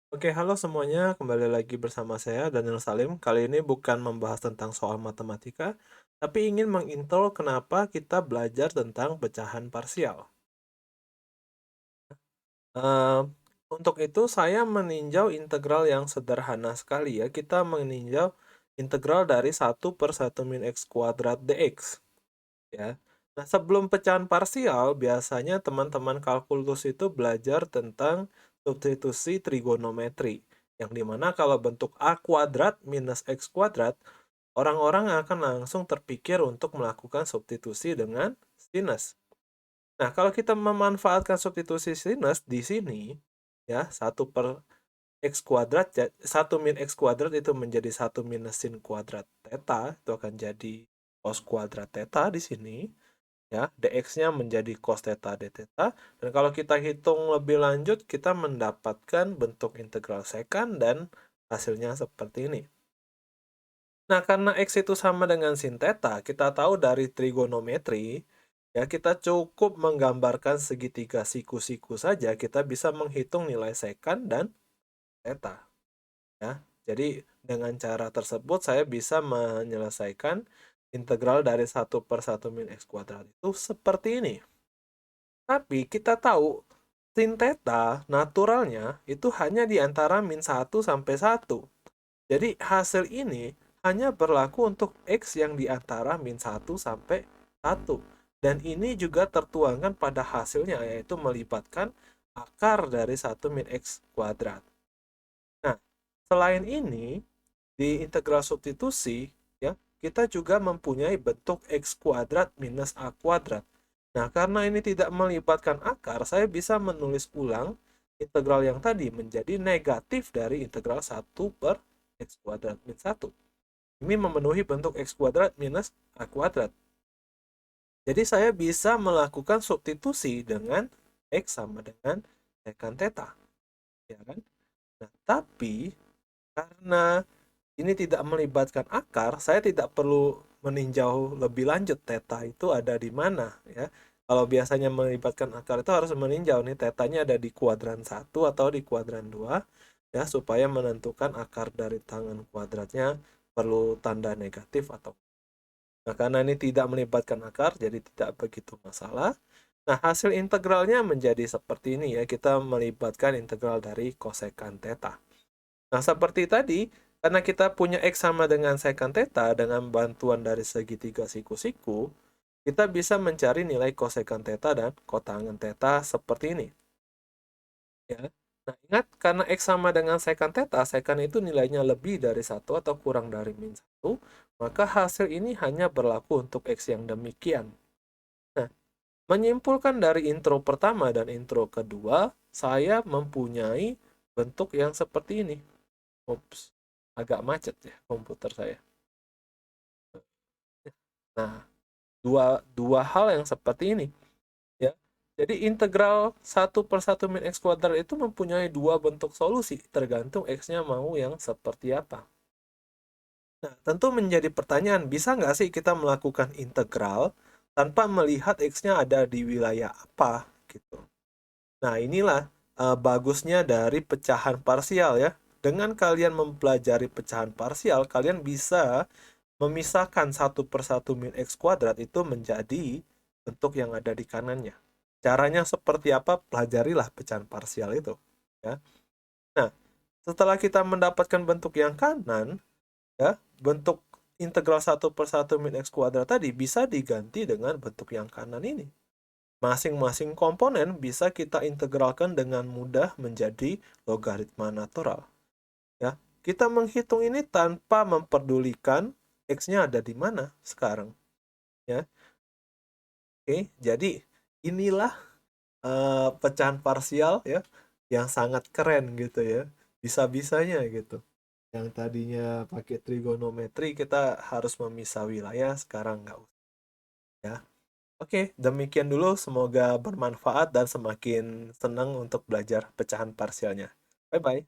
Oke, halo semuanya. Kembali lagi bersama saya Daniel Salim. Kali ini bukan membahas tentang soal matematika, tapi ingin mengintro kenapa kita belajar tentang pecahan parsial. Eee, untuk itu saya meninjau integral yang sederhana sekali ya. Kita meninjau integral dari 1/1 min x² dx, ya. Nah, sebelum pecahan parsial, biasanya teman-teman kalkulus itu belajar tentang substitusi trigonometri, yang dimana kalau bentuk a kuadrat minus x kuadrat, orang-orang akan langsung terpikir untuk melakukan substitusi dengan sinus. Nah, kalau kita memanfaatkan substitusi sinus di sini, ya, 1 min x kuadrat itu menjadi 1 minus sin kuadrat theta, itu akan jadi cos kuadrat theta di sini. Ya, dx-nya menjadi cos theta d theta, dan kalau kita hitung lebih lanjut, kita mendapatkan bentuk integral sekant dan hasilnya seperti ini. Nah, karena x itu sama dengan sin theta, kita tahu dari trigonometri, ya, kita cukup menggambarkan segitiga siku-siku saja, kita bisa menghitung nilai sekant dan theta, ya. Jadi dengan cara tersebut saya bisa menyelesaikan integral dari 1/1 min x kuadrat itu seperti ini. Tapi kita tahu sin theta naturalnya itu hanya di antara -1 sampai 1. Jadi hasil ini hanya berlaku untuk x yang di antara -1 sampai 1. Dan ini juga tertuangkan pada hasilnya, yaitu melibatkan akar dari 1 min x². Nah, selain ini, di integral substitusi, ya, kita juga mempunyai bentuk x kuadrat minus a kuadrat. Nah, karena ini tidak melibatkan akar, saya bisa menulis ulang integral yang tadi menjadi negatif dari integral 1/x² min 1. Ini memenuhi bentuk x kuadrat minus a kuadrat. Jadi saya bisa melakukan substitusi dengan x sama dengan secant theta, ya kan? Nah, tapi karena ini tidak melibatkan akar, saya tidak perlu meninjau lebih lanjut theta itu ada di mana, ya. Kalau biasanya melibatkan akar itu harus meninjau nih tetanya ada di kuadran 1 atau di kuadran 2, ya, supaya menentukan akar dari tangan kuadratnya perlu tanda negatif atau. Nah, karena ini tidak melibatkan akar, jadi tidak begitu masalah. Nah, hasil integralnya menjadi seperti ini ya, kita melibatkan integral dari kosekant theta. Nah, seperti tadi, karena kita punya X sama dengan secant theta dengan bantuan dari segitiga siku-siku, kita bisa mencari nilai kosekant theta dan kotangen theta seperti ini. Ya. Nah, ingat, karena X sama dengan secant theta, secant itu nilainya lebih dari 1 atau kurang dari -1, maka hasil ini hanya berlaku untuk X yang demikian. Nah, menyimpulkan dari intro pertama dan intro kedua, saya mempunyai bentuk yang seperti ini. Ups, agak macet ya komputer saya. Nah, dua, dua hal yang seperti ini, ya. Jadi integral 1/1 min x² itu mempunyai dua bentuk solusi, tergantung x-nya mau yang seperti apa. Nah, tentu menjadi pertanyaan, bisa nggak sih kita melakukan integral tanpa melihat x-nya ada di wilayah apa, gitu. Nah, inilah bagusnya dari pecahan parsial ya. Dengan kalian mempelajari pecahan parsial, kalian bisa memisahkan 1/1 min x² itu menjadi bentuk yang ada di kanannya. Caranya seperti apa? Pelajarilah pecahan parsial itu, ya. Nah, setelah kita mendapatkan bentuk yang kanan, ya, bentuk integral 1/1 min x² tadi bisa diganti dengan bentuk yang kanan ini. Masing-masing komponen bisa kita integralkan dengan mudah menjadi logaritma natural, ya. Kita menghitung ini tanpa memperdulikan x-nya ada di mana sekarang, ya. Oke, jadi inilah pecahan parsial ya yang sangat keren gitu ya. Bisa-bisanya gitu. Yang tadinya pakai trigonometri kita harus memisah wilayah, sekarang nggak usah, ya. Oke, demikian dulu. Semoga bermanfaat dan semakin senang untuk belajar pecahan parsialnya. Bye-bye.